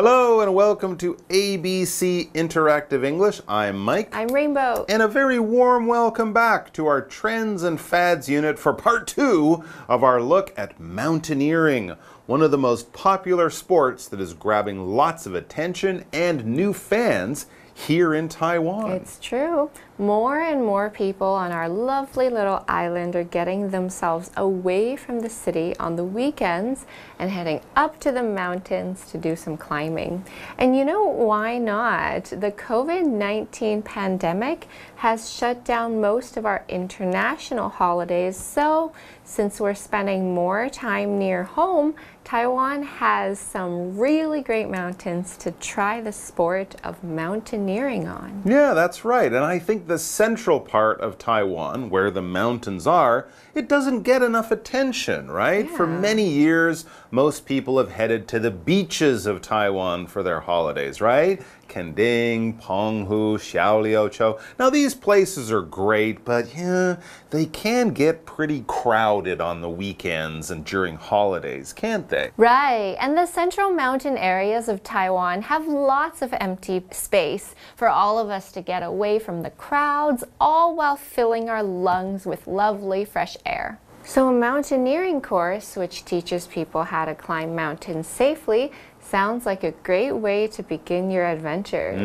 Hello and welcome to ABC Interactive English. I'm Mike. I'm Rainbow. And a very warm welcome back to our Trends and Fads unit for part 2 of our look at mountaineering, one of the most popular sports that is grabbing lots of attention and new fans here in Taiwan. It's true. More and more people on our lovely little island are getting themselves away from the city on the weekends and heading up to the mountains to do some climbing. And you know, why not? The COVID-19 pandemic has shut down most of our international holidays, so since we're spending more time near home, Taiwan has some really great mountains to try the sport of mountaineering on. Yeah, that's right. And I think the central part of Taiwan, where the mountains are, it doesn't get enough attention, right? Yeah. For many years, most people have headed to the beaches of Taiwan for their holidays, right? Kending, Penghu, Xiaoliuqiu. Now, these places are great, but yeah, they can get pretty crowded on the weekends and during holidays, can't they? Right, and the central mountain areas of Taiwan have lots of empty space for all of us to get away from the crowds, all while filling our lungs with lovely fresh air. So a mountaineering course, which teaches people how to climb mountains safely, sounds like a great way to begin your adventures.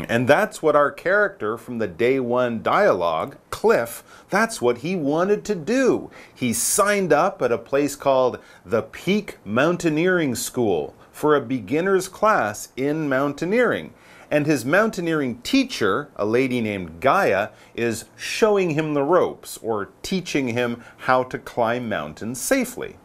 And that's what our character from the day one dialogue, Cliff, that's what he wanted to do. He signed up at a place called the Peak Mountaineering School for a beginner's class in mountaineering. And his mountaineering teacher, a lady named Gaia, is showing him the ropes or teaching him how to climb mountains safely.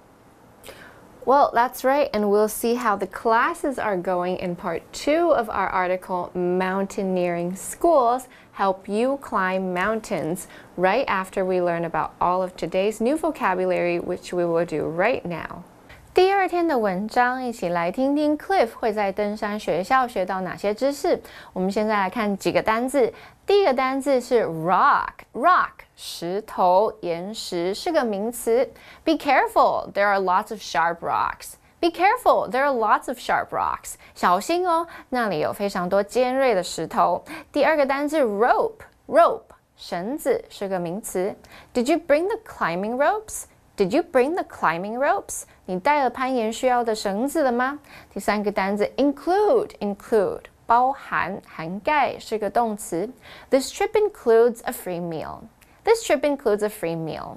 Well, that's right, and we'll see how the classes are going in part 2 of our article, Mountaineering Schools Help You Climb Mountains, right after we learn about all of today's new vocabulary, which we will do right now. 第二天的文章，一起来听听 Cliff 会在登山学校学到哪些知识。我们现在来看几个单字。第一个单字是 rock，rock 石头、岩石是个名词。Be careful, there are lots of sharp rocks. Be careful, there are lots of sharp rocks. 小心哦，那里有非常多尖锐的石头。第二个单字 rope，rope 绳子是个名词。Did you bring the climbing ropes?Did you bring the climbing ropes? 你带了攀岩需要的绳子了吗？第三个单字 include 包含、涵盖是个动词。This trip includes a free meal. This trip includes a free meal.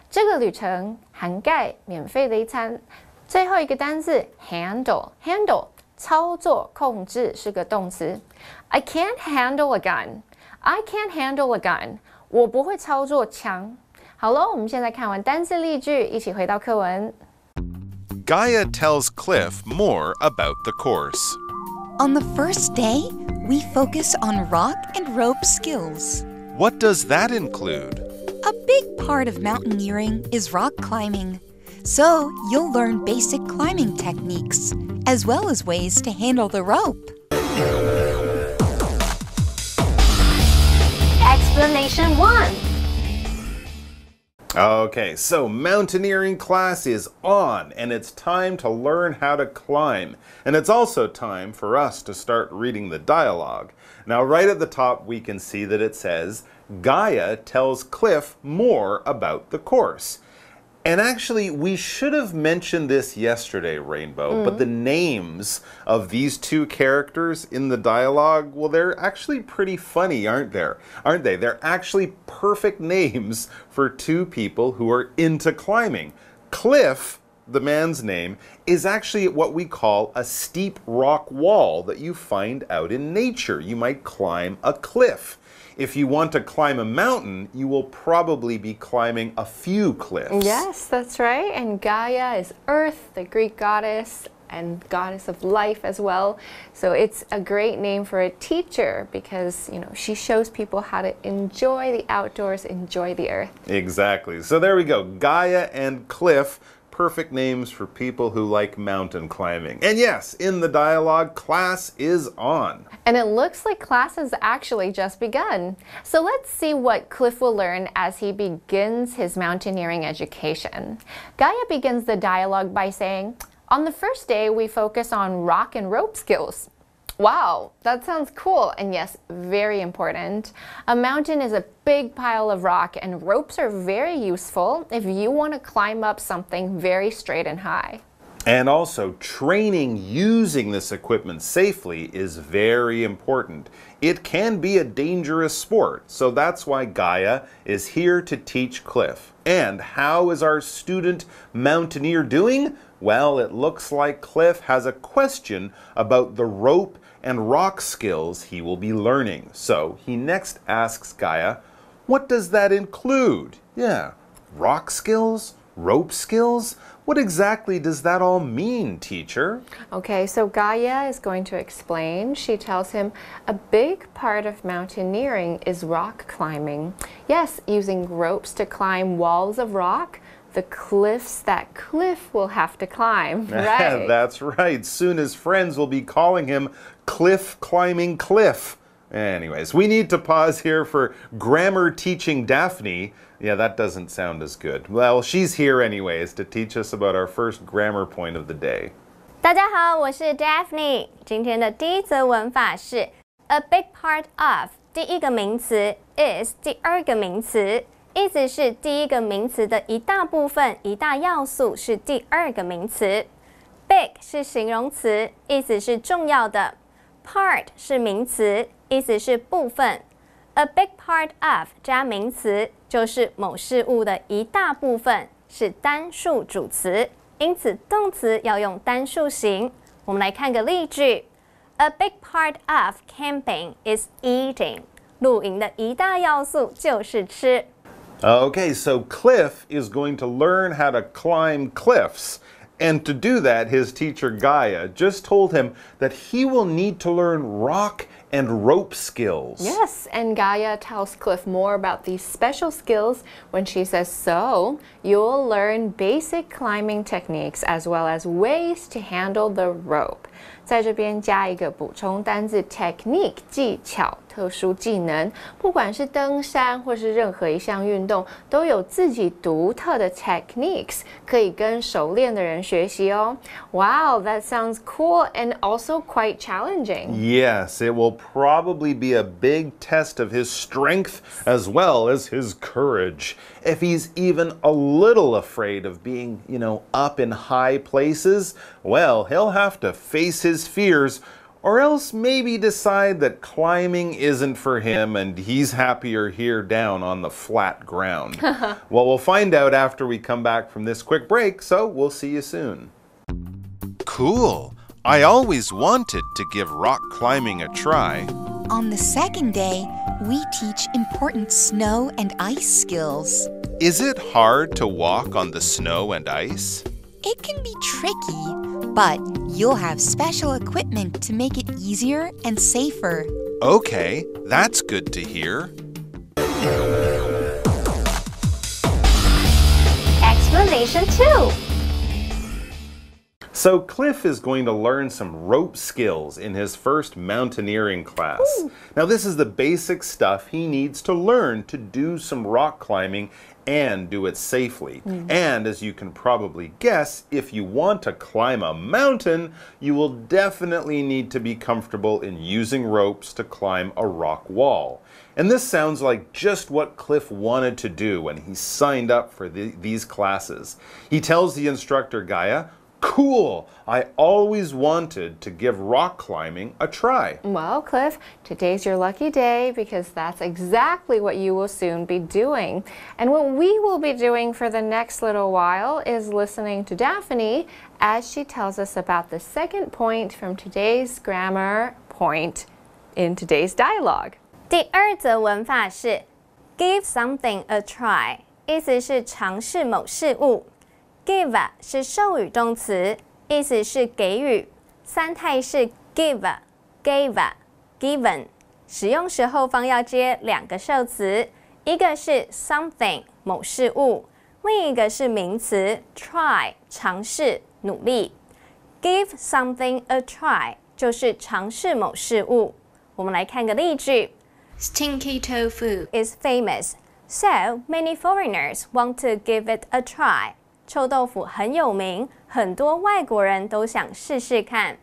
这个旅程涵盖免费的一餐。最后一个单字 handle 操作、控制是个动词。I can't handle a gun. I can't handle a gun. 我不会操作枪。好了，我们现在看完单词例句，一起回到课文。Gaia tells Cliff more about the course. On the first day, we focus on rock and rope skills. What does that include? A big part of mountaineering is rock climbing. So you'll learn basic climbing techniques, as well as ways to handle the rope. Explanation 1. Okay, so mountaineering class is on, and it's time to learn how to climb. And it's also time for us to start reading the dialogue. Now, right at the top, we can see that it says, Gaia tells Cliff more about the course. And actually, we should have mentioned this yesterday, Rainbow, but the names of these two characters in the dialogue, well, they're actually pretty funny, aren't they? They're actually perfect names for two people who are into climbing. Cliff, the man's name, is actually what we call a steep rock wall that you find out in nature. You might climb a cliff. If you want to climb a mountain, you will probably be climbing a few cliffs. Yes, that's right. And Gaia is Earth, the Greek goddess, and goddess of life as well. So it's a great name for a teacher because, you know, she shows people how to enjoy the outdoors, enjoy the earth. Exactly. So there we go. Gaia and Cliff. Perfect names for people who like mountain climbing. And yes, in the dialogue, class is on. And it looks like class has actually just begun. So let's see what Cliff will learn as he begins his mountaineering education. Gaia begins the dialogue by saying, On the first day, we focus on rock and rope skills. Wow, that sounds cool, and yes, very important. A mountain is a big pile of rock, and ropes are very useful if you want to climb up something very straight and high. And also, training using this equipment safely is very important. It can be a dangerous sport, so that's why Gaia is here to teach Cliff. And how is our student mountaineer doing? Well, it looks like Cliff has a question about the rope and rock skills he will be learning. So he next asks Gaia, what does that include? Yeah, rock skills? Rope skills? What exactly does that all mean, teacher? Okay, so Gaia is going to explain. She tells him a big part of mountaineering is rock climbing. Yes, using ropes to climb walls of rock, the cliffs that Cliff will have to climb, right? That's right. Soon his friends will be calling him Cliff Climbing Cliff. Anyways, we need to pause here for grammar teaching Daphne. Yeah, that doesn't sound as good. Well, she's here anyways to teach us about our first grammar point of the day. 大家好，我是 Daphne。今天的第一则文法是 a big part of， 第一个名词 is 第二个名词，意思是第一个名词的一大部分、一大要素是第二个名词。Big 是形容词，意思是重要的。Part 是名词，意思是部分。A big part of 加名词就是某事物的一大部分，是单数主词，因此动词要用单数型。我们来看个例句 ：A big part of camping is eating。露营的一大要素就是吃。Okay, so Cliff is going to learn how to climb cliffs. And to do that, his teacher Gaia just told him that he will need to learn rock and rope skills. Yes, and Gaia tells Cliff more about these special skills when she says, so you'll learn basic climbing techniques as well as ways to handle the rope. 在这边加一个补充单字 technique 技巧特殊技能，不管是登山或是任何一项运动，都有自己独特的 techniques 可以跟熟练的人学习哦。Wow, that sounds cool and also quite challenging. Yes, it will probably be a big test of his strength as well as his courage. If he's even a little afraid of being, up in high places, well, he'll have to face his fears or else maybe decide that climbing isn't for him and he's happier here down on the flat ground. Well, we'll find out after we come back from this quick break, so we'll see you soon. Cool. I always wanted to give rock climbing a try. On the second day, we teach important snow and ice skills. Is it hard to walk on the snow and ice? It can be tricky, but you'll have special equipment to make it easier and safer. Okay, that's good to hear. Explanation 2. So Cliff is going to learn some rope skills in his first mountaineering class. Ooh. Now this is the basic stuff he needs to learn to do some rock climbing and do it safely. And as you can probably guess, if you want to climb a mountain, you will definitely need to be comfortable in using ropes to climb a rock wall. And this sounds like just what Cliff wanted to do when he signed up for these classes. He tells the instructor Gaia, cool! I always wanted to give rock climbing a try. Well, Cliff, today's your lucky day because that's exactly what you will soon be doing. And what we will be doing for the next little while is listening to Daphne as she tells us about the second point from today's grammar point in today's dialogue. 第二则文法是 give something a try， 意思是尝试某事物。Give 是授予动词，意思是给予。三态是 give、gave、given。使用时后方要接两个受词，一个是 something 某事物，另一个是名词 try 尝试、努力。Give something a try 就是尝试某事物。我们来看个例句 ：Stinky tofu is famous, so many foreigners want to give it a try. 臭豆腐很有名，很多外国人都想试试看。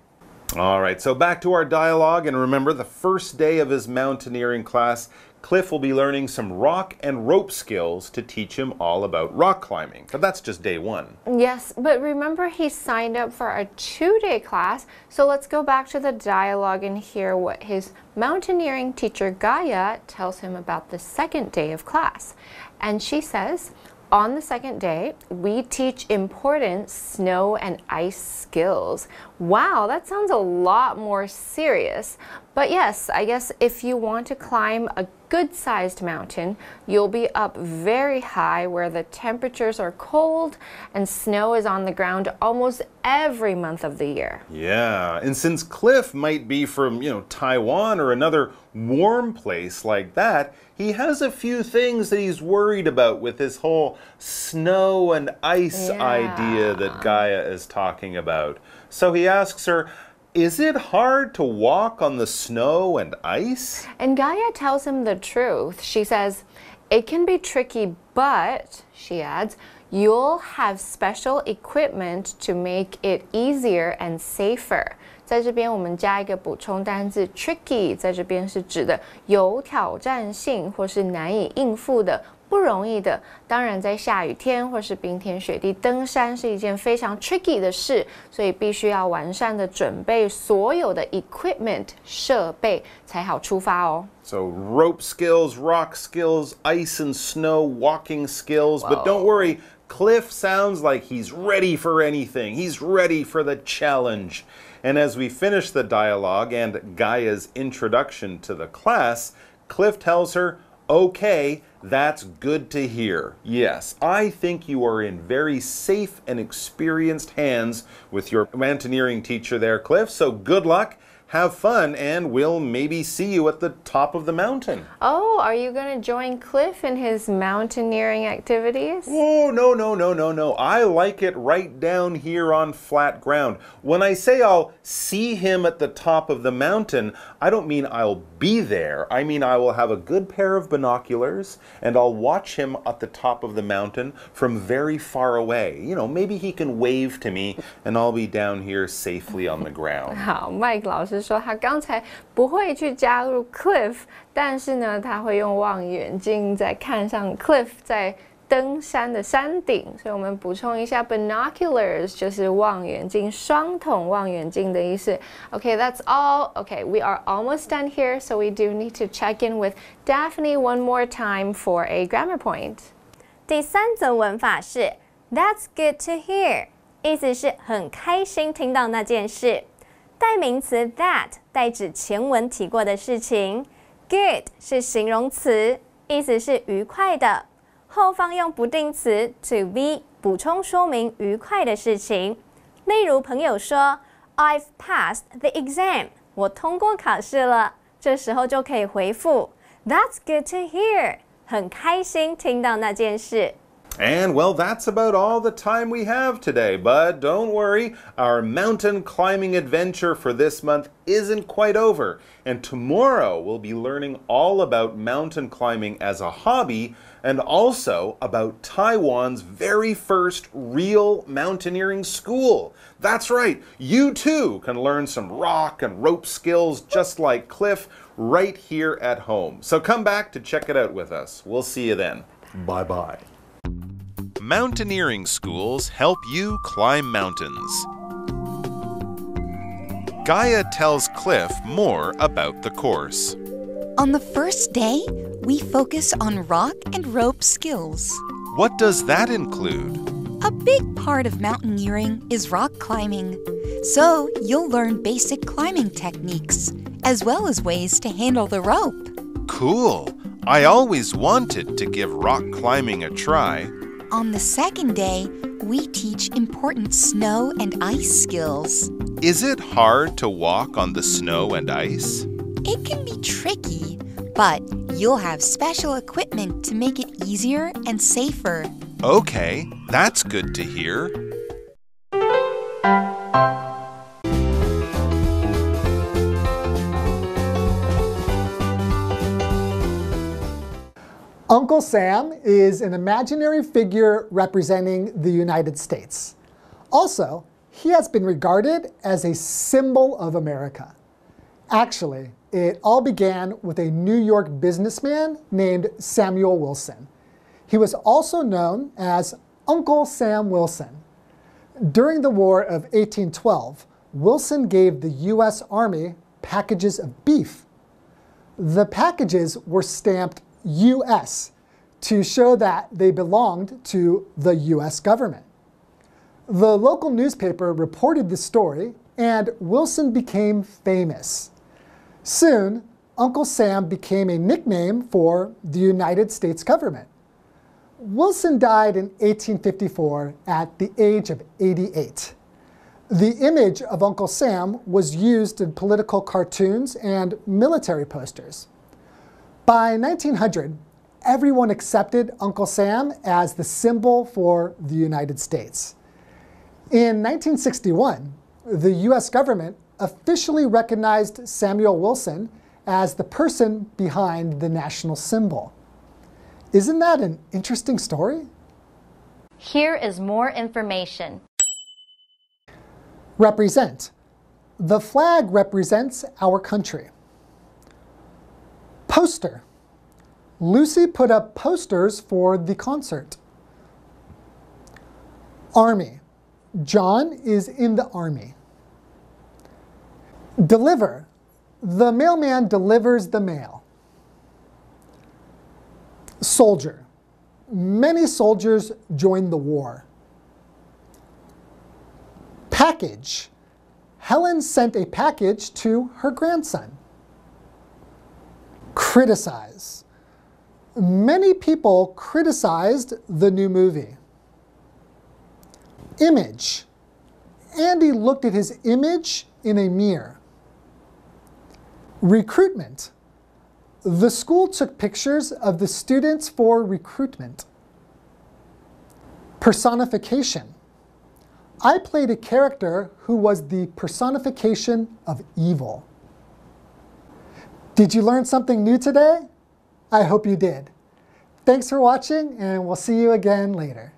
All right, so back to our dialogue, and remember the first day of his mountaineering class, Cliff will be learning some rock and rope skills to teach him all about rock climbing. But that's just day one. Yes, but remember he signed up for a 2-day class, so let's go back to the dialogue and hear what his mountaineering teacher Gaia tells him about the second day of class. And she says, on the second day, we teach important snow and ice skills. Wow, that sounds a lot more serious. But yes, I guess if you want to climb a good-sized mountain, you'll be up very high where the temperatures are cold and snow is on the ground almost every month of the year. Yeah, and since Cliff might be from, Taiwan or another warm place like that, he has a few things that he's worried about with this whole snow and ice idea that Gaia is talking about. So he asks her, is it hard to walk on the snow and ice? And Gaia tells him the truth. She says, it can be tricky, but, she adds, you'll have special equipment to make it easier and safer. 在这边我们加一个补充单字 tricky， 在这边是指的有挑战性或是难以应付的。不容易的，当然在下雨天或是冰天雪地登山是一件非常 tricky 的事，所以必须要完善的准备所有的 equipment 设备才好出发哦。So rope skills, rock skills, ice and snow, walking skills, but don't worry, Cliff sounds like he's ready for anything. He's ready for the challenge. And as we finish the dialogue and Gaia's introduction to the class, Cliff tells her, okay, that's good to hear. Yes, I think you are in very safe and experienced hands with your mountaineering teacher there, Cliff. So good luck, have fun, and we'll maybe see you at the top of the mountain. Oh, are you going to join Cliff in his mountaineering activities? Oh, no. I like it right down here on flat ground. When I say I'll see him at the top of the mountain, I don't mean I'll be there. I mean I will have a good pair of binoculars and I'll watch him at the top of the mountain from very far away. Maybe he can wave to me and I'll be down here safely on the ground. 好，Mike 老师说他刚才不会去加入 Cliff， 但是呢，他会用望远镜在看上 Cliff 在登山的山顶。所以我们补充一下 ，binoculars 就是望远镜，双筒望远镜的意思。Okay, that's all. Okay, we are almost done here, so we do need to check in with Daphne one more time for a grammar point. 第三则文法是 That's good to hear， 意思是很开心听到那件事。代名词 that 代指前文提过的事情 ，good 是形容词，意思是愉快的。后方用不定词 to be 补充说明愉快的事情。例如朋友说 I've passed the exam， 我通过考试了，这时候就可以回复 That's good to hear， 很开心听到那件事。And well, that's about all the time we have today. But don't worry, our mountain climbing adventure for this month isn't quite over. And tomorrow we'll be learning all about mountain climbing as a hobby and also about Taiwan's very first real mountaineering school. That's right, you too can learn some rock and rope skills just like Cliff right here at home. So come back to check it out with us. We'll see you then. Bye-bye. Mountaineering schools help you climb mountains. Gaia tells Cliff more about the course. On the first day, we focus on rock and rope skills. What does that include? A big part of mountaineering is rock climbing. So you'll learn basic climbing techniques, as well as ways to handle the rope. Cool. I always wanted to give rock climbing a try. On the second day, we teach important snow and ice skills. Is it hard to walk on the snow and ice? It can be tricky, but you'll have special equipment to make it easier and safer. Okay, that's good to hear. Uncle Sam is an imaginary figure representing the United States. Also, he has been regarded as a symbol of America. Actually, it all began with a New York businessman named Samuel Wilson. He was also known as Uncle Sam Wilson. During the War of 1812, Wilson gave the U.S. Army packages of beef. The packages were stamped U.S. to show that they belonged to the U.S. government. The local newspaper reported the story, and Wilson became famous. Soon, Uncle Sam became a nickname for the United States government. Wilson died in 1854 at the age of 88. The image of Uncle Sam was used in political cartoons and military posters. By 1900, everyone accepted Uncle Sam as the symbol for the United States. In 1961, the U.S. government officially recognized Samuel Wilson as the person behind the national symbol. Isn't that an interesting story? Here is more information. Represent. The flag represents our country. Poster. Lucy put up posters for the concert. Army. John is in the army. Deliver. The mailman delivers the mail. Soldier. Many soldiers joined the war. Package. Helen sent a package to her grandson. Criticize. Many people criticized the new movie. Image. Andy looked at his image in a mirror. Recruitment. The school took pictures of the students for recruitment. Personification. I played a character who was the personification of evil. Did you learn something new today? I hope you did. Thanks for watching, and we'll see you again later.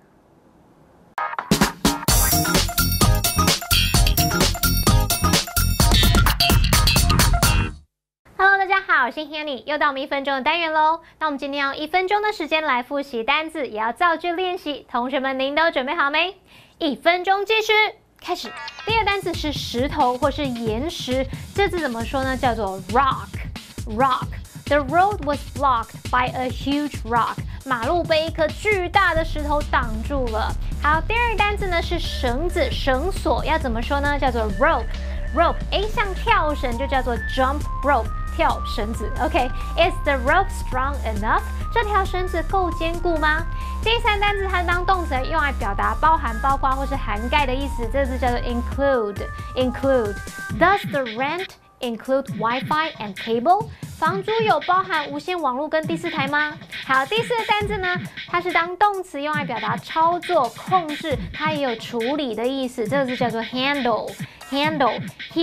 Hello， 大家好，我是 Hanny， 又到我们1分钟的单元喽。那我们今天用1分钟的时间来复习单字，也要造句练习。同学们，您都准备好没？1分钟计时，开始。第一个单词是石头或是岩石，这字怎么说呢？叫做 rock。The road was blocked by a huge rock。马路被一颗巨大的石头挡住了。好，第二个单字呢是绳子、绳索，要怎么说呢？叫做 rope。rope， 像跳绳就叫做 jump rope。跳绳子 ，OK？Is the rope strong enough？ 这条绳子够坚固吗？第三单字它当动词用来表达包含、包括或是涵盖的意思，这个字叫做 include。Does the rent include Wi-Fi and cable？ 房租有包含无线网络跟第4台吗？好，第4个单字呢，它是当动词用来表达操作、控制，它也有处理的意思，这个字叫做 handle。He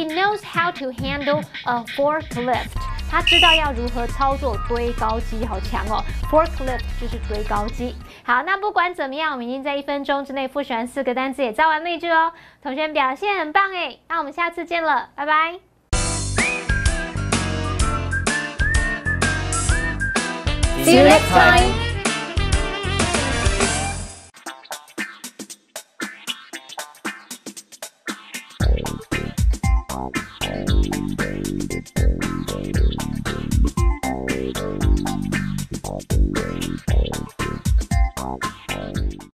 knows how to handle a forklift。他知道要如何操作堆高机，好强哦 ！Forklift 就是堆高机。好，那不管怎么样，我们已经在1分钟之内复习完4个单词，也造完例句哦。同学们表现很棒哎，那我们下次见了，拜拜。See you next time.